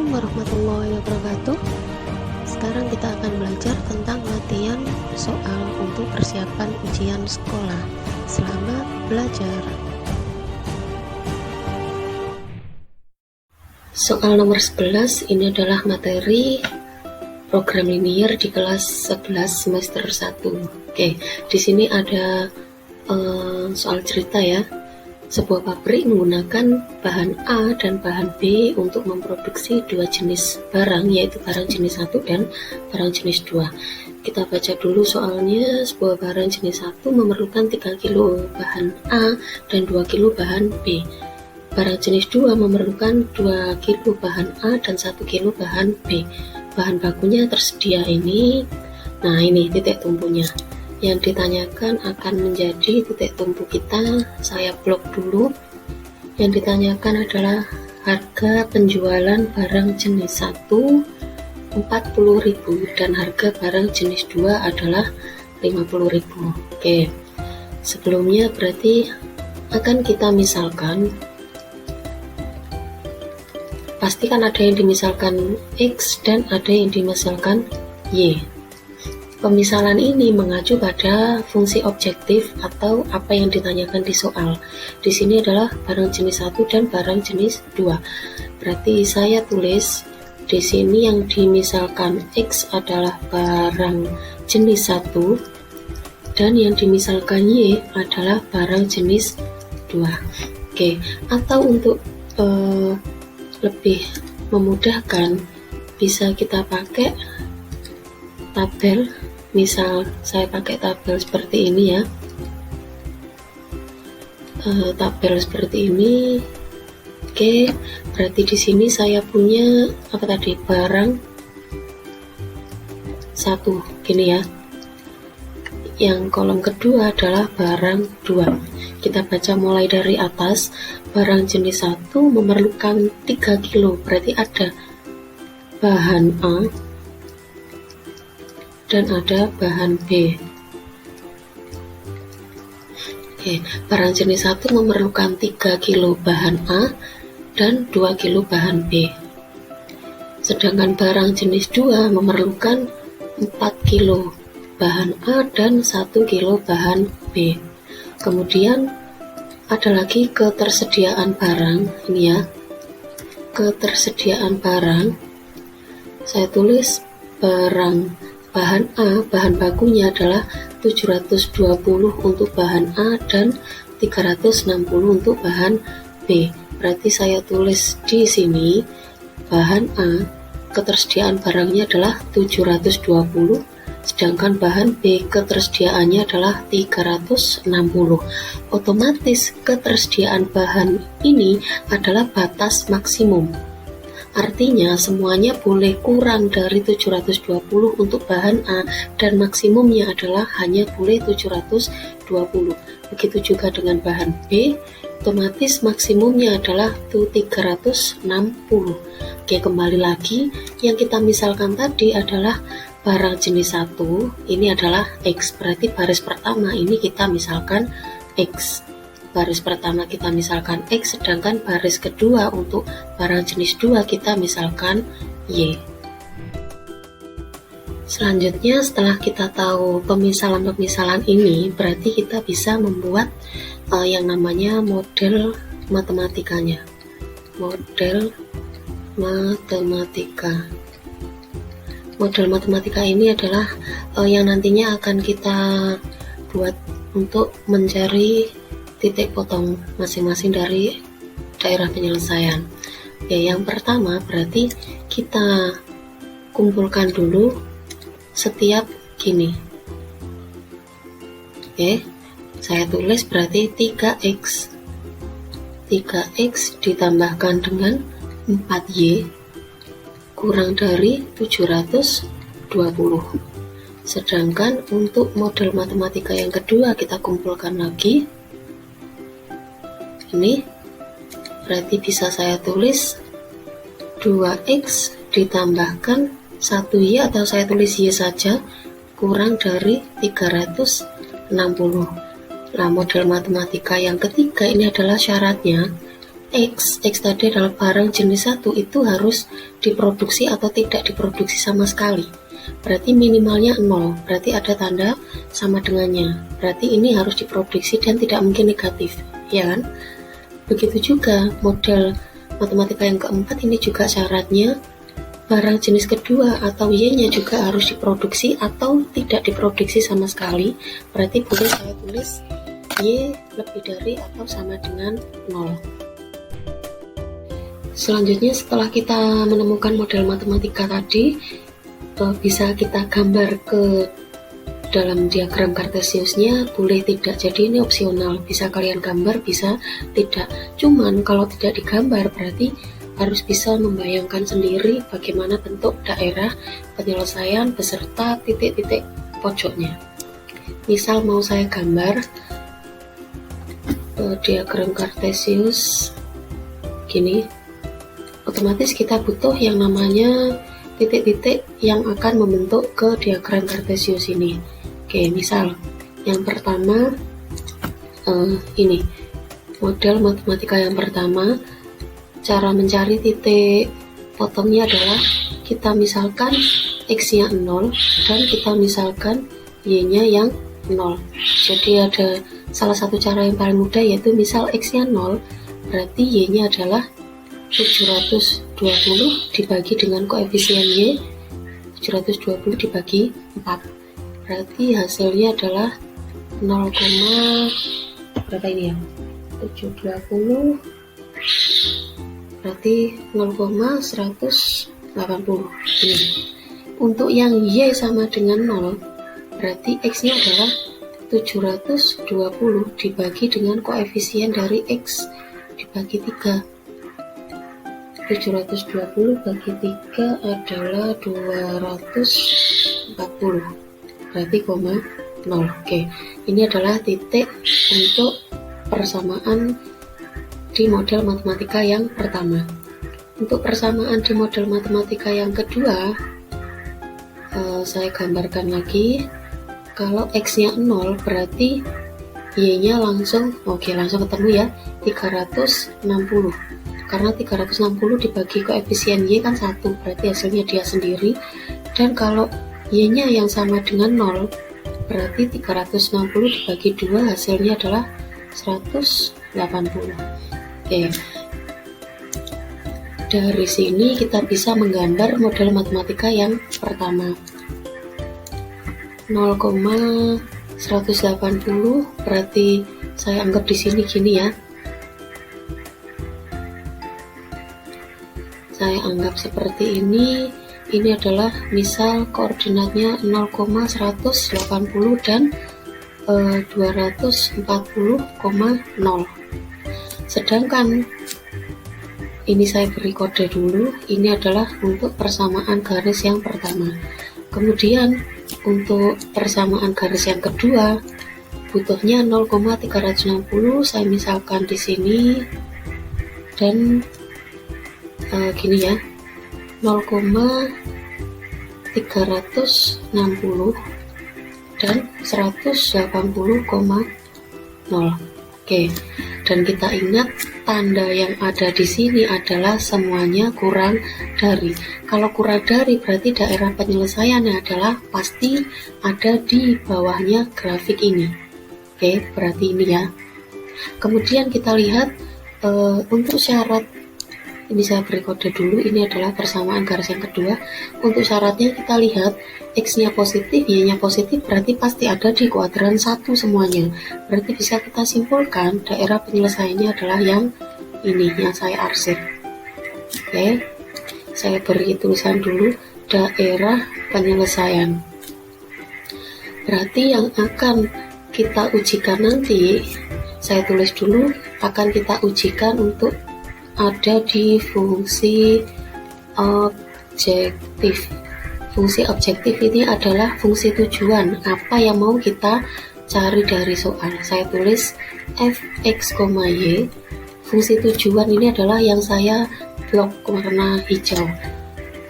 Assalamualaikum warahmatullahi wabarakatuh. Sekarang kita akan belajar tentang latihan soal untuk persiapan ujian sekolah. Selamat belajar. Soal nomor 11 ini adalah materi program linier di kelas 11 semester 1. Oke, di sini ada soal cerita ya. Sebuah pabrik menggunakan bahan A dan bahan B untuk memproduksi dua jenis barang, yaitu barang jenis 1 dan barang jenis 2. Kita baca dulu soalnya. Sebuah barang jenis 1 memerlukan 3 kilo bahan A dan 2 kilo bahan B. Barang jenis 2 memerlukan 2 kilo bahan A dan 1 kilo bahan B. Bahan bakunya tersedia ini. Nah, ini titik tumpunya. Yang ditanyakan akan menjadi titik tumpu kita. Saya blok dulu. Yang ditanyakan adalah harga penjualan barang jenis 1 40.000 dan harga barang jenis 2 adalah 50.000. Oke. Sebelumnya berarti akan kita misalkan, pasti kan ada yang dimisalkan X dan ada yang dimisalkan Y. Pemisalan ini mengacu pada fungsi objektif atau apa yang ditanyakan di soal. Di sini adalah barang jenis 1 dan barang jenis 2. Berarti saya tulis di sini yang dimisalkan X adalah barang jenis 1 dan yang dimisalkan Y adalah barang jenis 2. Oke, atau untuk lebih memudahkan bisa kita pakai tabel. Misal saya pakai tabel seperti ini ya, tabel seperti ini. Oke, berarti di sini saya punya apa tadi, barang 1 gini ya. Yang kolom kedua adalah barang 2. Kita baca mulai dari atas. Barang jenis 1 memerlukan 3 kilo, berarti ada bahan A dan ada bahan B. Oke, barang jenis 1 memerlukan 3 kilo bahan A dan 2 kilo bahan B. Sedangkan barang jenis 2 memerlukan 4 kilo bahan A dan 1 kilo bahan B. Kemudian ada lagi ketersediaan barang, ini ya. Ketersediaan barang, saya tulis barang bahan A, bahan bakunya adalah 720 untuk bahan A dan 360 untuk bahan B. Berarti saya tulis di sini bahan A, ketersediaan barangnya adalah 720, sedangkan bahan B ketersediaannya adalah 360. Otomatis ketersediaan bahan ini adalah batas maksimum. Artinya semuanya boleh kurang dari 720 untuk bahan A dan maksimumnya adalah hanya boleh 720. Begitu juga dengan bahan B, otomatis maksimumnya adalah 360. Oke, kembali lagi, yang kita misalkan tadi adalah barang jenis 1, ini adalah X, berarti baris pertama ini kita misalkan X. Baris pertama kita misalkan X, sedangkan baris kedua untuk barang jenis 2 kita misalkan Y. Selanjutnya, setelah kita tahu pemisalan-pemisalan ini, berarti kita bisa membuat yang namanya model matematikanya. Model matematika. Model matematika ini adalah yang nantinya akan kita buat untuk mencari titik potong masing-masing dari daerah penyelesaian. Ya, yang pertama berarti kita kumpulkan dulu setiap gini. Oke, saya tulis berarti 3X. 3X ditambahkan dengan 4Y kurang dari 720. Sedangkan untuk model matematika yang kedua kita kumpulkan lagi. Ini berarti bisa saya tulis 2X ditambahkan 1Y, atau saya tulis Y saja, kurang dari 360. Nah, model matematika yang ketiga ini adalah syaratnya X tadi adalah barang jenis 1 itu harus diproduksi atau tidak diproduksi sama sekali. Berarti minimalnya 0, berarti ada tanda sama dengannya. Berarti ini harus diproduksi dan tidak mungkin negatif, ya kan? Begitu juga model matematika yang keempat, ini juga syaratnya barang jenis kedua atau Y-nya juga harus diproduksi atau tidak diproduksi sama sekali. Berarti boleh saya tulis Y lebih dari atau sama dengan 0. Selanjutnya, setelah kita menemukan model matematika tadi, bisa kita gambar ke dalam diagram Kartesiusnya, boleh tidak. Jadi ini opsional, bisa kalian gambar, bisa tidak. Cuman kalau tidak digambar berarti harus bisa membayangkan sendiri bagaimana bentuk daerah penyelesaian beserta titik-titik pojoknya. Misal mau saya gambar diagram Kartesius gini, otomatis kita butuh yang namanya titik-titik yang akan membentuk ke diagram Kartesius ini. Oke, misal yang pertama ini model matematika yang pertama, cara mencari titik potongnya adalah kita misalkan X-nya 0 dan kita misalkan Y-nya yang 0. Jadi ada salah satu cara yang paling mudah, yaitu misal X-nya 0 berarti Y-nya adalah 720 dibagi dengan koefisien Y 720 dibagi 4, berarti hasilnya adalah 0, berapa ini ya, 720 berarti 0,180 ini. Untuk yang Y sama dengan 0 berarti X nya adalah 720 dibagi dengan koefisien dari X dibagi 3, 720 bagi 3 adalah 240, berarti 0. Oke, ini adalah titik untuk persamaan di model matematika yang pertama. Untuk persamaan di model matematika yang kedua, saya gambarkan lagi. Kalau X-nya 0 berarti Y-nya langsung ketemu ya, 360. Karena 360 dibagi koefisien Y kan 1, berarti hasilnya dia sendiri. Dan kalau Y-nya yang sama dengan 0, berarti 360 dibagi 2 hasilnya adalah 180. Oke. Dari sini kita bisa menggambar model matematika yang pertama. 0,180 berarti saya anggap di sini gini ya. Saya anggap seperti ini. Ini adalah misal koordinatnya 0,180 dan 240,0. Sedangkan ini saya beri kode dulu. Ini adalah untuk persamaan garis yang pertama. Kemudian untuk persamaan garis yang kedua butuhnya 0,360. Saya misalkan di sini dan gini ya, 0,360 dan 180,0. Oke, dan kita ingat tanda yang ada di sini adalah semuanya kurang dari. Kalau kurang dari berarti daerah penyelesaiannya adalah pasti ada di bawahnya grafik ini. Oke, berarti ini ya. Kemudian kita lihat untuk syarat. Ini saya beri kode dulu, ini adalah persamaan garis yang kedua. Untuk syaratnya kita lihat X-nya positif, Y-nya positif, berarti pasti ada di kuadran 1 semuanya. Berarti bisa kita simpulkan daerah penyelesaiannya adalah yang ini, yang saya arsip. Oke, saya beri tulisan dulu daerah penyelesaian. Berarti yang akan kita ujikan nanti, saya tulis dulu, akan kita ujikan untuk ada di fungsi objektif. Fungsi objektif ini adalah fungsi tujuan, apa yang mau kita cari dari soal. Saya tulis fx, y. Fungsi tujuan ini adalah yang saya blok warna hijau.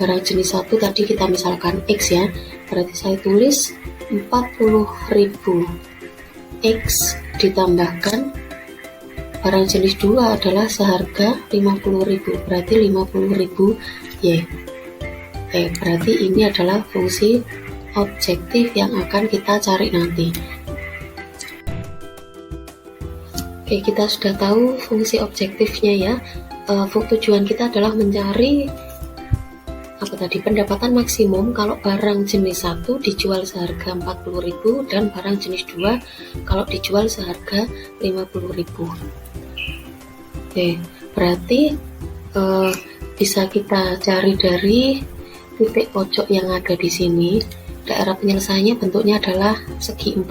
Barang jenis 1 tadi kita misalkan X ya, berarti saya tulis 40.000 X ditambahkan barang jenis 2 adalah seharga 50.000, berarti 50.000 Y. Berarti ini adalah fungsi objektif yang akan kita cari nanti. Kita sudah tahu fungsi objektifnya ya. Tujuan kita adalah mencari pendapatan maksimum kalau barang jenis 1 dijual seharga 40.000 dan barang jenis 2 kalau dijual seharga 50.000. Berarti bisa kita cari dari titik pojok yang ada di sini. Daerah penyelesaiannya bentuknya adalah segi 4.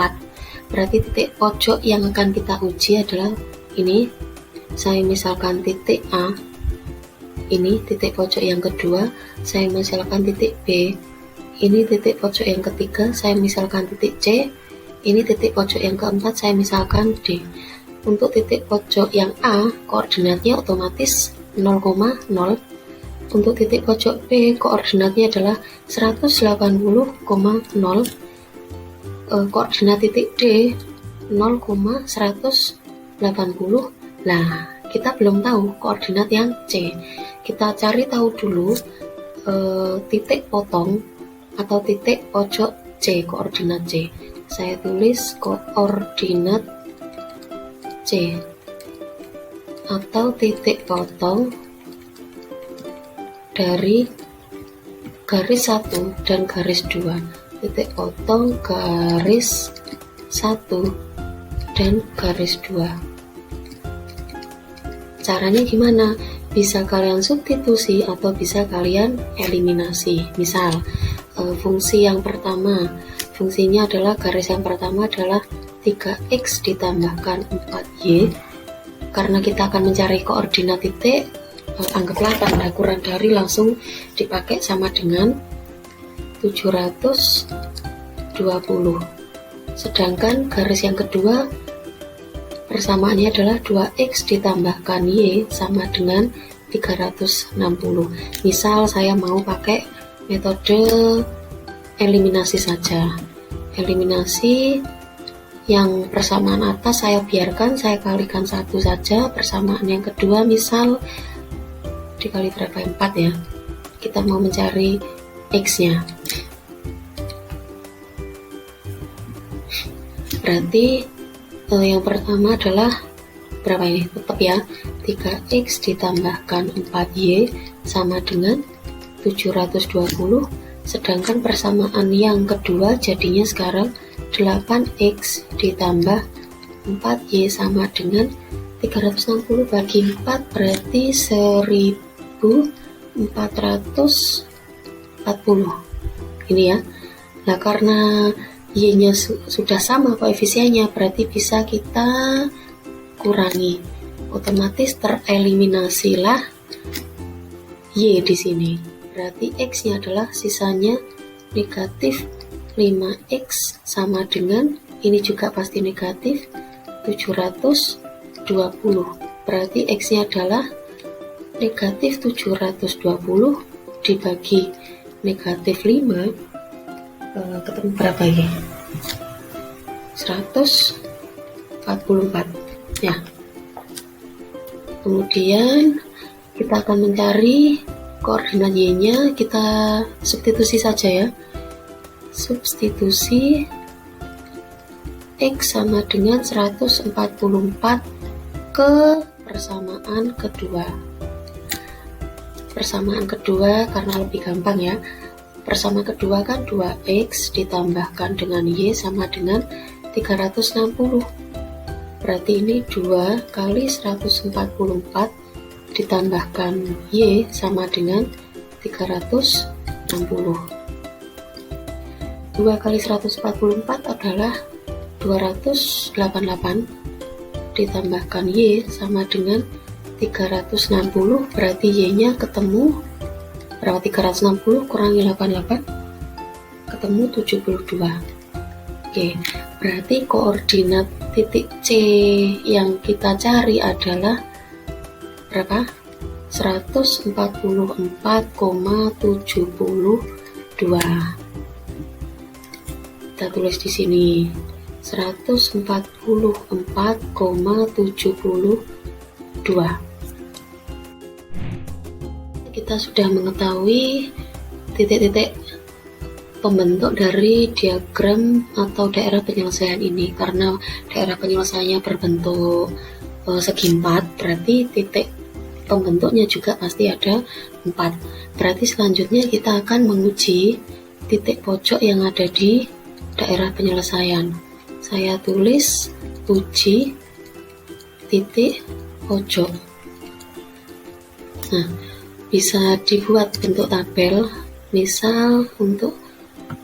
Berarti titik pojok yang akan kita uji adalah ini. Saya misalkan titik A. Ini titik pojok yang kedua. Saya misalkan titik B. Ini titik pojok yang ketiga. Saya misalkan titik C. Ini titik pojok yang keempat. Saya misalkan D. Untuk titik pojok yang A, koordinatnya otomatis 0,0. Untuk titik pojok B, koordinatnya adalah 180,0. Koordinat titik D 0,180. Nah, kita belum tahu koordinat yang C. Kita cari tahu dulu titik potong atau titik pojok C, koordinat C. Saya tulis koordinat C atau titik potong dari garis 1 dan garis 2. Titik potong garis 1 dan garis 2. Caranya gimana? Bisa kalian substitusi atau bisa kalian eliminasi. Misal fungsi yang pertama, fungsinya adalah garis yang pertama adalah 3x ditambahkan 4y. Karena kita akan mencari koordinat titik, anggaplah tanda kurang dari langsung dipakai sama dengan 720. Sedangkan garis yang kedua persamaannya adalah 2x ditambahkan y sama dengan 360. Misal saya mau pakai metode eliminasi saja. Eliminasi yang persamaan atas saya biarkan, saya kalikan 1 saja. Persamaan yang kedua misal dikali berapa? 4 ya. Kita mau mencari x-nya. Berarti yang pertama adalah berapa ini? Tetap ya, 3x ditambahkan 4y sama dengan 720. Sedangkan persamaan yang kedua jadinya sekarang 8x ditambah 4y sama dengan 360 bagi 4 berarti 1440. Ini ya. Nah, karena y-nya sudah sama koefisiennya, berarti bisa kita kurangi. Otomatis tereliminasilah y di sini. Berarti x-nya adalah sisanya negatif 5x sama dengan, ini juga pasti negatif, 720. Berarti x-nya adalah negatif 720 dibagi negatif 5, ketemu berapa ya? 144 ya. Kemudian kita akan mencari koordinat y-nya, kita substitusi saja ya. Substitusi x sama dengan 144 ke persamaan kedua. Persamaan kedua karena lebih gampang ya. Persamaan kedua kan 2x ditambahkan dengan y sama dengan 360. Berarti ini 2 kali 144 ditambahkan y sama dengan 360. 2 kali 144 adalah 288 ditambahkan y sama dengan 360. Berarti y-nya ketemu berapa? 360 kurangi 88 ketemu 72. Oke, berarti koordinat titik C yang kita cari adalah berapa? 144,72. Kita tulis di sini 144,72 Kita sudah mengetahui titik-titik pembentuk dari diagram atau daerah penyelesaian ini. Karena daerah penyelesaiannya berbentuk segi 4, berarti titik pembentuknya juga pasti ada 4. Berarti selanjutnya kita akan menguji titik pojok yang ada di daerah penyelesaian. Saya tulis uji titik pojok. Nah, bisa dibuat bentuk tabel, misal untuk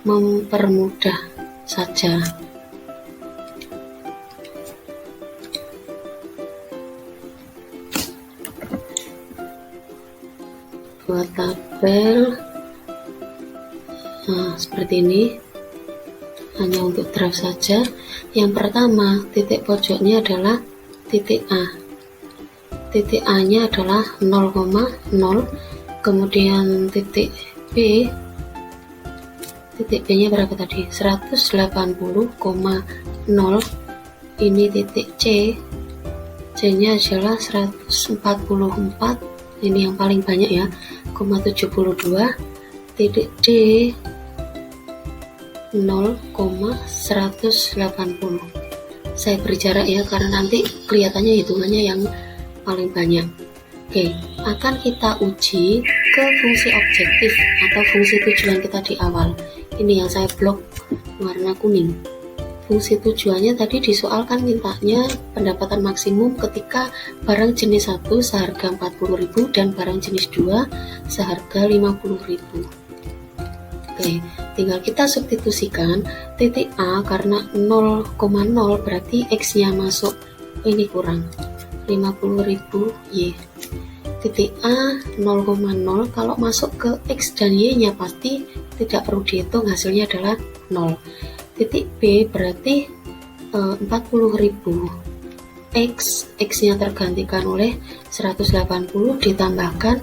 mempermudah saja. Buat tabel seperti ini, hanya untuk draft saja. Yang pertama, titik pojoknya adalah titik A. Titik A nya adalah 0,0, kemudian titik B nya berapa tadi? 180,0. Ini titik C nya adalah 144, ini yang paling banyak ya, 0,72. Titik D 0,180. Saya beri jarak ya, karena nanti kelihatannya hitungannya yang paling banyak. Oke, akan kita uji ke fungsi objektif atau fungsi tujuan kita di awal. Ini yang saya blok warna kuning. Fungsi tujuannya tadi di soal kan mintanya pendapatan maksimum ketika barang jenis 1 seharga 40.000 dan barang jenis 2 seharga 50.000. Oke, tinggal kita substitusikan titik A karena 0,0 berarti X-nya masuk, ini kurang 50.000 Y. Titik A 0,0, kalau masuk ke X dan Y-nya pasti tidak perlu dihitung, hasilnya adalah 0. Titik B berarti 40.000 X-nya tergantikan oleh 180 ditambahkan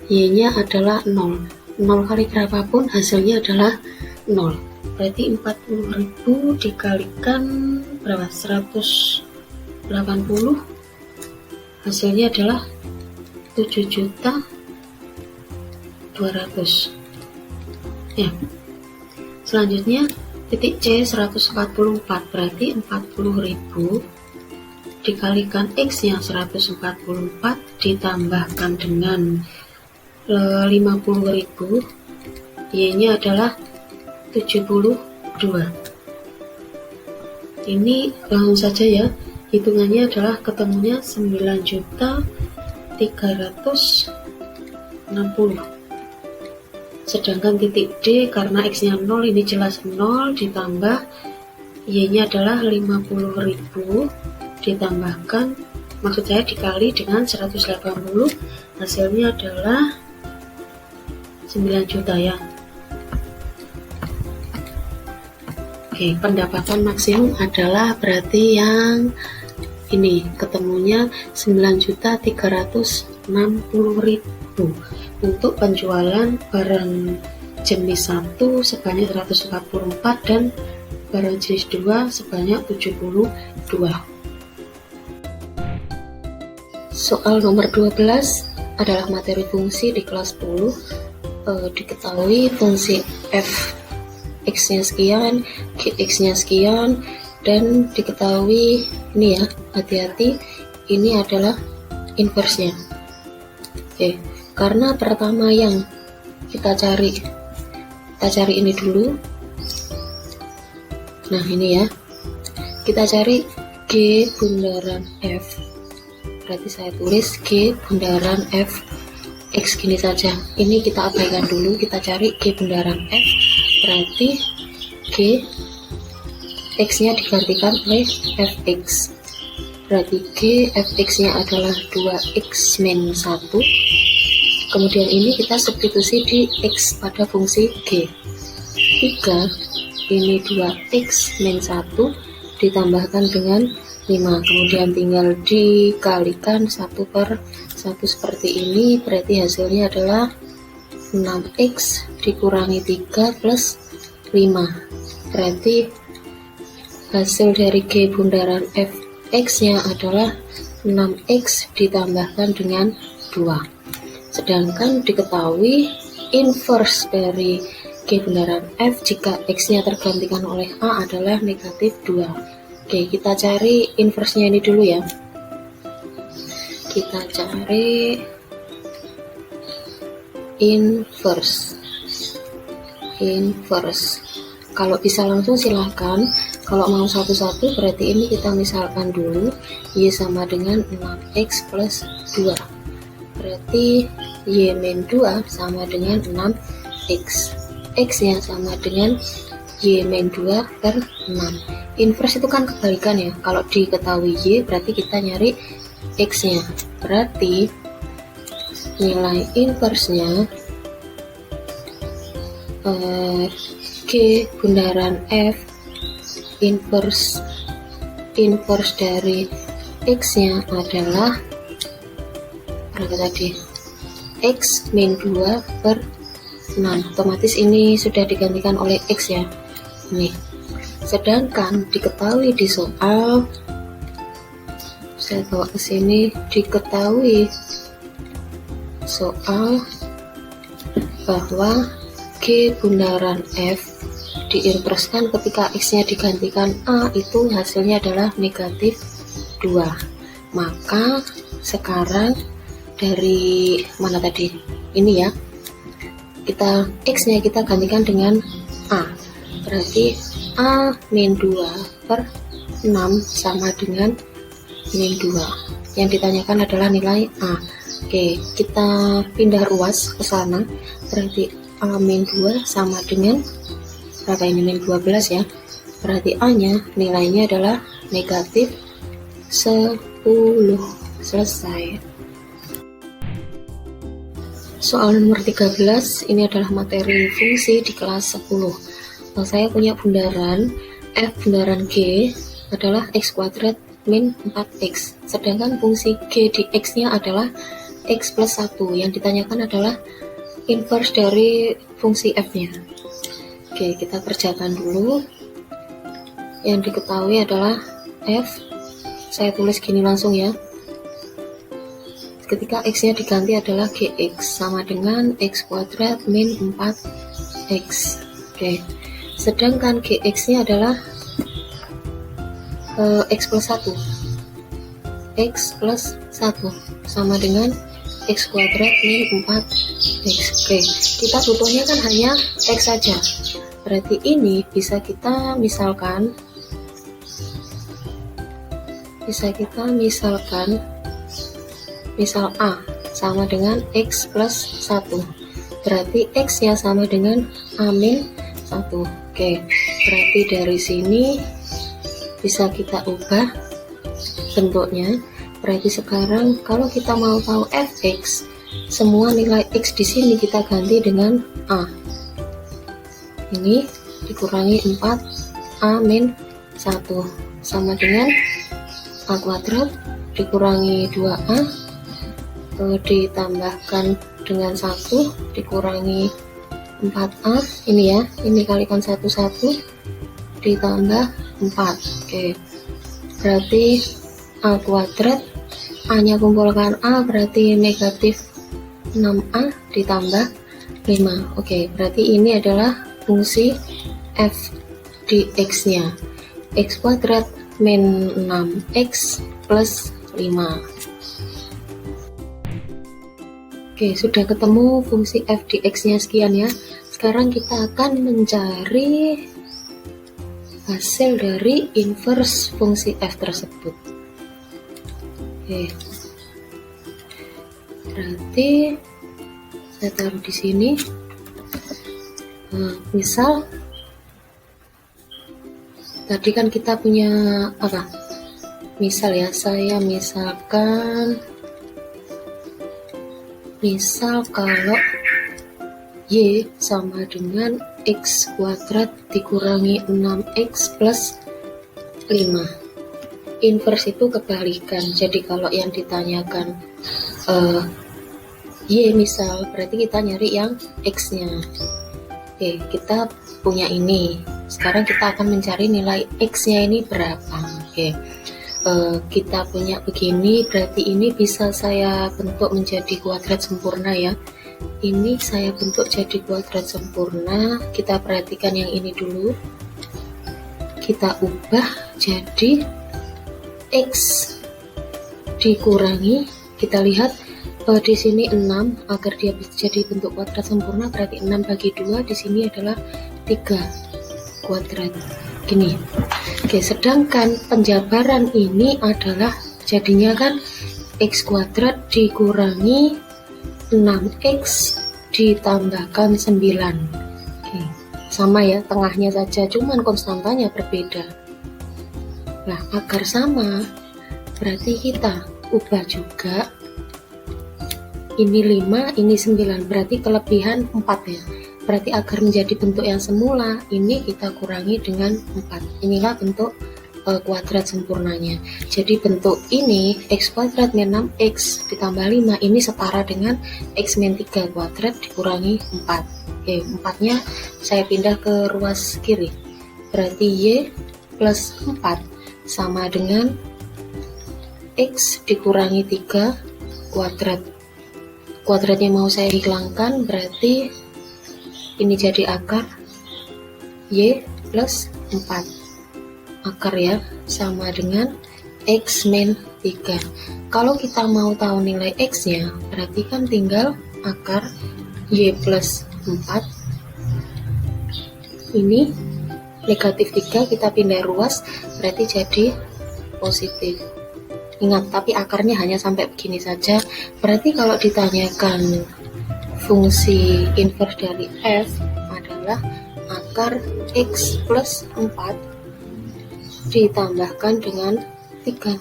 Y-nya adalah 0. 0 kali berapapun hasilnya adalah 0. Berarti 40.000 dikalikan berapa? 180, hasilnya adalah 7.200.000 ya. Selanjutnya titik C 144, berarti 40.000 dikalikan X nya 144 ditambahkan dengan 50.000, Y nya adalah 72. Ini langsung saja ya, hitungannya adalah ketemunya 9.360. Sedangkan titik D karena X nya 0, ini jelas 0, ditambah Y nya adalah 50.000 ditambahkan, maksud saya dikali dengan 180, hasilnya adalah 9 juta ya. Oke, pendapatan maksimum adalah berarti yang ini, ketemunya 9.360.000 untuk penjualan barang jenis 1 sebanyak 144 dan barang jenis 2 sebanyak 72. Soal nomor 12 adalah materi fungsi di kelas 10. Diketahui fungsi f x-nya sekian, x-nya sekian, dan diketahui ini ya, hati-hati, ini adalah inverse-nya. Oke, karena pertama yang kita cari ini dulu. Nah ini ya, kita cari G bundaran F, berarti saya tulis G bundaran F X gini saja. Ini kita abaikan dulu, kita cari G bundaran F, berarti G X-nya digantikan oleh Fx. Berarti G Fx-nya adalah 2x min 1. Kemudian ini kita substitusi di X pada fungsi G. 3, ini 2x min 1 ditambahkan dengan 5. Kemudian tinggal dikalikan 1/1 seperti ini, berarti hasilnya adalah 6x dikurangi 3 plus 5. Berarti hasil dari G bundaran Fx nya adalah 6x ditambahkan dengan 2. Sedangkan diketahui inverse dari G bundaran F jika X-nya tergantikan oleh A adalah negatif 2. Oke, kita cari inverse-nya ini dulu ya. Kita cari inverse. Kalau bisa langsung silahkan, kalau mau satu-satu berarti ini kita misalkan dulu Y sama dengan 6x plus 2, berarti Y min 2 sama dengan 6x, X nya sama dengan Y min 2 per 6. Inverse itu kan kebalikan ya, kalau diketahui Y berarti kita nyari X nya, berarti nilai inverse-nya G bundaran F inverse dari X-nya adalah berapa tadi? X min 2 per 6. Otomatis ini sudah digantikan oleh X ya. Nih. Sedangkan diketahui di soal, saya bawa ke sini, diketahui soal bahwa G bundaran F diinverskan ketika X-nya digantikan A itu hasilnya adalah negatif 2. Maka sekarang dari mana tadi? Ini ya. X-nya kita gantikan dengan A. Berarti A min 2 per 6 sama dengan min 2. Yang ditanyakan adalah nilai A. Oke, kita pindah ruas ke sana. Berarti A min 2 sama dengan berapa ini? Min 12 ya. Berarti A nya nilainya adalah negatif 10. Selesai. Soal nomor 13, ini adalah materi fungsi di kelas 10. Saya punya bundaran F bundaran G adalah X kuadrat min 4X. Sedangkan fungsi G di X nya adalah X plus 1. Yang ditanyakan adalah inverse dari fungsi F-nya. Oke, kita kerjakan dulu. Yang diketahui adalah F, saya tulis gini langsung ya. Ketika X-nya diganti adalah GX sama dengan X kuadrat min 4X. Oke, sedangkan GX-nya adalah X plus 1. X plus 1 sama dengan X kuadrat min 4X. Oke, kita butuhnya kan hanya X saja. Berarti ini bisa kita misalkan misal A sama dengan X plus 1. Berarti X nya sama dengan A min 1. Oke, berarti dari sini bisa kita ubah bentuknya. Berarti sekarang kalau kita mau tahu Fx, semua nilai X di sini kita ganti dengan A. Ini dikurangi 4A min 1 sama dengan A kuadrat dikurangi 2A ditambahkan dengan 1 dikurangi 4A. Ini ya, ini kalikan 1 ditambah 4. Oke, berarti A kuadrat, A nya kumpulkan A berarti negatif 6A ditambah 5. Oke, berarti ini adalah fungsi F di X nya, X kuadrat min 6X plus 5. Oke, sudah ketemu fungsi F di X nya sekian ya. Sekarang kita akan mencari hasil dari inverse fungsi F tersebut. Oke, berarti saya taruh di sini. Misal tadi kan kita punya apa? Misal ya, saya misal kalau Y sama dengan X kuadrat dikurangi 6X plus 5. Inverse itu kebalikan. Jadi kalau yang ditanyakan Y misal, berarti kita nyari yang X-nya. Oke, kita punya ini. Sekarang kita akan mencari nilai X-nya ini berapa. Oke, kita punya begini, berarti ini bisa saya bentuk menjadi kuadrat sempurna ya. Ini saya bentuk jadi kuadrat sempurna. Kita perhatikan yang ini dulu, kita ubah jadi X dikurangi, kita lihat di sini 6, agar dia bisa jadi bentuk kuadrat sempurna berarti 6 bagi 2, di sini adalah 3 kuadrat gini. Oke, sedangkan penjabaran ini adalah jadinya kan X kuadrat dikurangi 6X ditambahkan 9. Oke, sama ya, tengahnya saja, cuman konstantanya berbeda. Nah, agar sama berarti kita ubah juga, ini 5, ini 9, berarti kelebihan 4 ya. Berarti agar menjadi bentuk yang semula, ini kita kurangi dengan 4. Inilah bentuk kuadrat sempurnanya. Jadi bentuk ini X kuadrat min 6X ditambah 5, ini setara dengan X min 3 kuadrat dikurangi 4. Oke, 4-nya saya pindah ke ruas kiri. Berarti Y plus 4 sama dengan X dikurangi 3 kuadrat. Kuadratnya mau saya hilangkan, berarti ini jadi akar Y plus 4. Akar ya, sama dengan X min 3. Kalau kita mau tahu nilai X nya, berarti kan tinggal akar Y plus 4. Ini negatif 3, kita pindah ruas, berarti jadi positif. Ingat, tapi akarnya hanya sampai begini saja. Berarti kalau ditanyakan fungsi inverse dari F adalah akar X plus 4 ditambahkan dengan 3.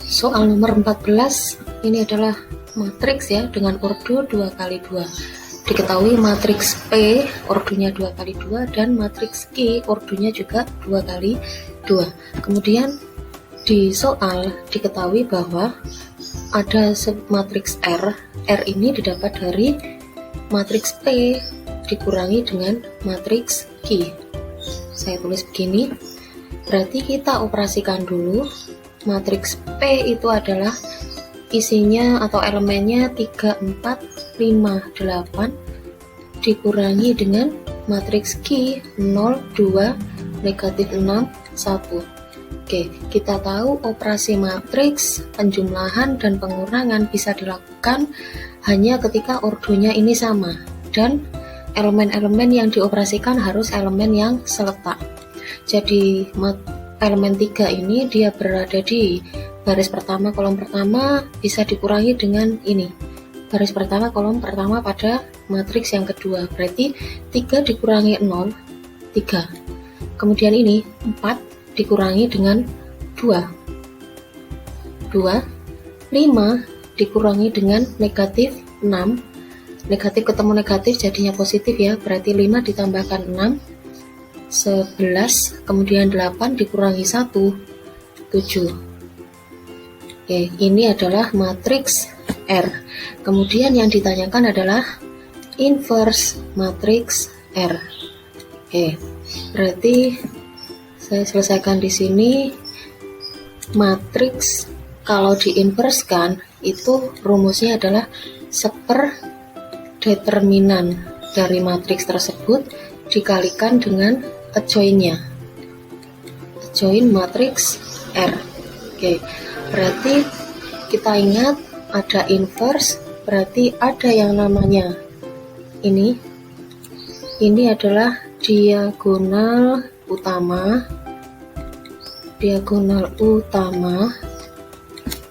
Soal nomor 14, ini adalah matriks ya, dengan ordo 2x2. Diketahui matriks P ordonya 2x2 dan matriks Q ordonya juga 2x2. Kemudian di soal diketahui bahwa ada matriks R. R ini didapat dari matriks P dikurangi dengan matriks Q. Saya tulis begini. Berarti kita operasikan dulu. Matriks P itu adalah isinya atau elemennya 3, 4, 5, 8 dikurangi dengan matriks Q 0, 2, negatif 6, 1. Oke, kita tahu operasi matriks penjumlahan dan pengurangan bisa dilakukan hanya ketika ordonya ini sama dan elemen-elemen yang dioperasikan harus elemen yang seletak. Jadi elemen 3 ini dia berada di baris pertama, kolom pertama, bisa dikurangi dengan ini. Baris pertama, kolom pertama pada matriks yang kedua. Berarti 3 dikurangi 0, 3. Kemudian ini 4 dikurangi dengan 2. 5 dikurangi dengan negatif 6. Negatif ketemu negatif jadinya positif ya. Berarti 5 ditambahkan 6, 11. Kemudian 8 dikurangi 1, 7. Oke, ini adalah matriks R. Kemudian yang ditanyakan adalah inverse matriks R. Oke, berarti saya selesaikan di sini. Matriks kalau diinverskan itu rumusnya adalah seperdeterminan dari matriks tersebut dikalikan dengan adjoinnya. Adjoin matriks R. Oke. Berarti kita ingat ada inverse, berarti ada yang namanya ini adalah diagonal utama,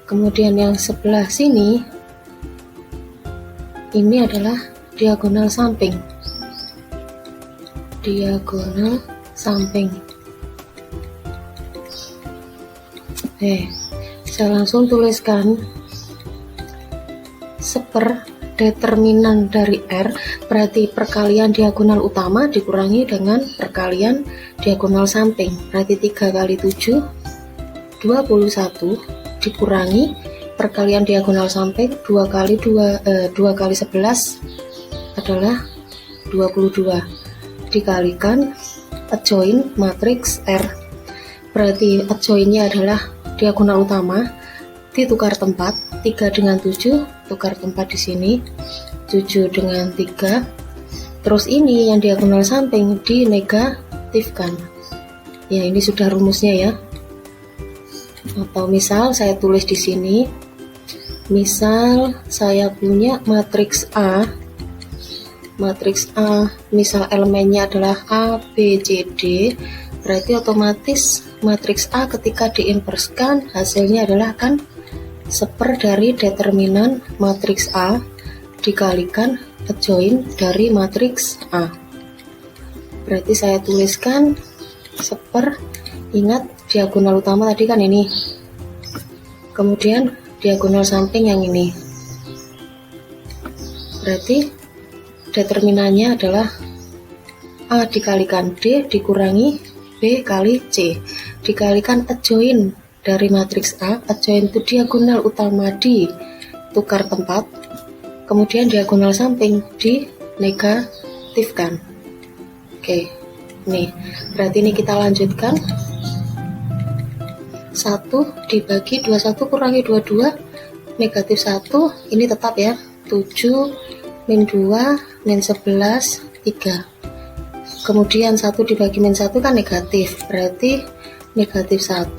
kemudian yang sebelah sini ini adalah diagonal samping. Saya langsung tuliskan seperdeterminan dari R, berarti perkalian diagonal utama dikurangi dengan perkalian diagonal samping. Berarti 3 kali 7, 21 dikurangi perkalian diagonal samping 2 kali 11 adalah 22 dikalikan adjoin matriks R. Berarti adjoinnya adalah diagonal utama ditukar tempat, 3 dengan 7 tukar tempat di sini, 7 dengan 3. Terus ini yang diagonal samping dinegatifkan. Ya, ini sudah rumusnya ya. Atau misal saya tulis di sini, misal saya punya matriks A, misal elemennya adalah A, B, C, D, berarti otomatis matriks A ketika diinverskan hasilnya adalah kan seper dari determinan matriks A dikalikan adjoin dari matriks A. Berarti saya tuliskan seper, ingat diagonal utama tadi kan ini, kemudian diagonal samping yang ini. Berarti determinannya adalah A dikalikan D dikurangi B kali C dikalikan adjoin dari matriks A. Adjoin itu diagonal utama ditukar tempat, kemudian diagonal samping dinegatifkan. Oke, nih berarti ini kita lanjutkan. 1 dibagi 21 kurangi 22 negatif 1, ini tetap ya, 7 min 2 min 11 3. Kemudian 1 dibagi min 1 kan negatif, berarti negatif 1,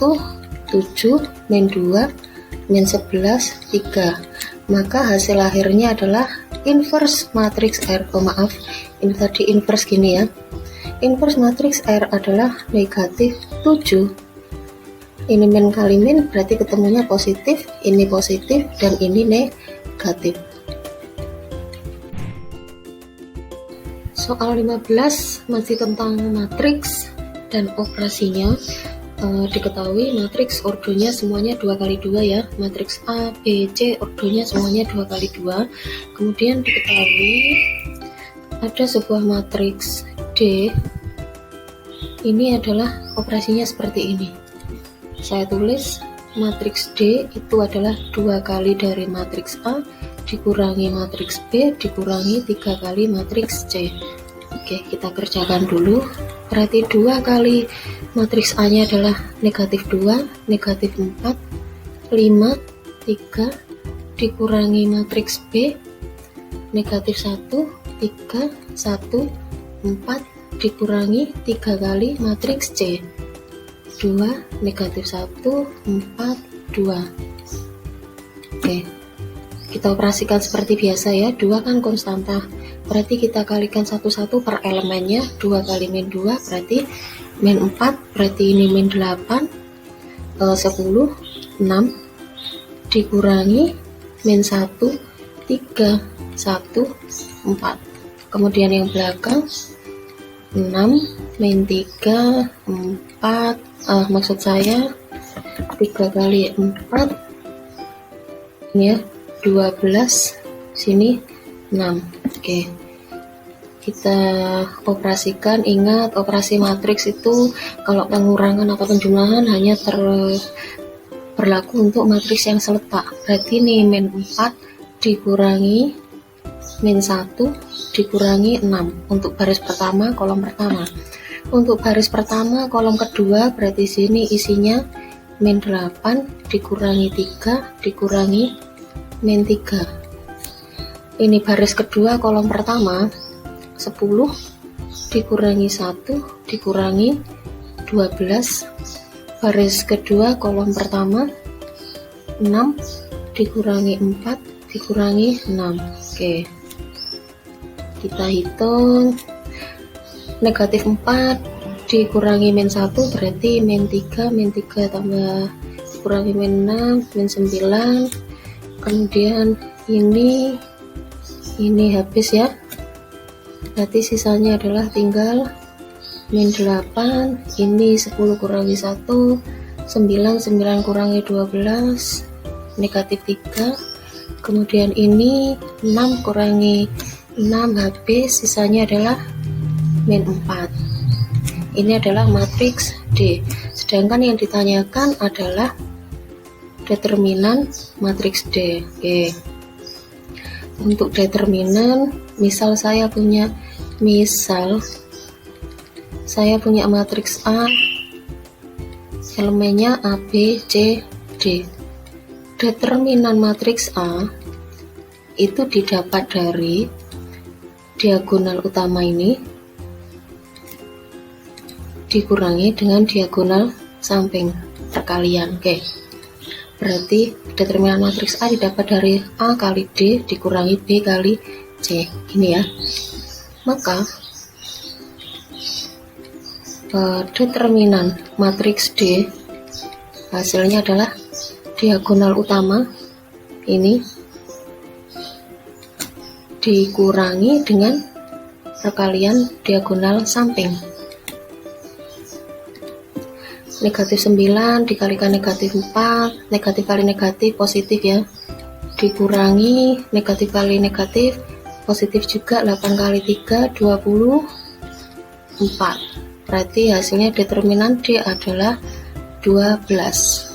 7 min 2 min 11 3. Maka hasil akhirnya adalah inverse matriks R. Maaf, ini tadi inverse gini ya. Inverse matriks R adalah negatif 7. Ini min kali min berarti ketemunya positif, ini positif dan ini negatif. Soal 15 masih tentang matriks dan operasinya. Diketahui matriks ordonya semuanya 2 kali 2 ya. Matriks A, B, C ordonya semuanya 2 kali 2. Kemudian diketahui ada sebuah matriks D. Ini adalah operasinya seperti ini. Saya tulis matriks D itu adalah 2 kali dari matriks A dikurangi matriks B dikurangi 3 kali matriks C. Oke, kita kerjakan dulu. Berarti 2 kali matriks A nya adalah negatif 2, negatif 4, 5, 3 dikurangi matriks B negatif 1, 3, 1, 4 dikurangi 3 kali matriks C 2, negatif 1, 4, 2. Oke, kita operasikan seperti biasa ya. 2 kan konstanta, berarti kita kalikan satu-satu per elemennya. 2 kali min 2 berarti min 4, berarti ini min 8, 10, 6 dikurangi min 1, 3, 1, 4. Kemudian yang belakang 6 min 3, 4, maksud saya 3 kali 4 ini ya 12, sini 6. Oke, kita operasikan. Ingat, operasi matriks itu kalau pengurangan atau penjumlahan hanya berlaku untuk matriks yang seletak. Berarti ini min 4 dikurangi min 1 dikurangi 6 untuk baris pertama, kolom pertama. Untuk baris pertama, kolom kedua, berarti sini isinya min 8 dikurangi 3 dikurangi min 3. Ini baris kedua, kolom pertama, 10 dikurangi 1 dikurangi 12. Baris kedua, kolom pertama, 6 dikurangi 4 dikurangi 6. Oke, kita hitung. Negatif 4 dikurangi min 1 berarti min 3 tambah dikurangi min 6 min 9. Kemudian ini habis ya, berarti sisanya adalah tinggal min 8. Ini 10 kurangi 1 9 kurangi 12 negatif 3. Kemudian ini 6 kurangi 6 habis, sisanya adalah min 4. Ini adalah matriks D. Sedangkan yang ditanyakan adalah determinan matriks D. Oke. Untuk determinan, misal saya punya saya punya matriks A, elemennya A, B, C, D. Determinan matriks A itu didapat dari diagonal utama ini dikurangi dengan diagonal samping perkalian. Oke, berarti determinan matriks A didapat dari A kali D dikurangi B kali C, gini ya. Maka determinan matriks D hasilnya adalah diagonal utama ini dikurangi dengan perkalian diagonal samping. Negatif 9 dikalikan negatif 4, negatif kali negatif positif ya, dikurangi negatif kali negatif positif juga, 8 kali 3 24. Berarti hasilnya determinan D adalah 12.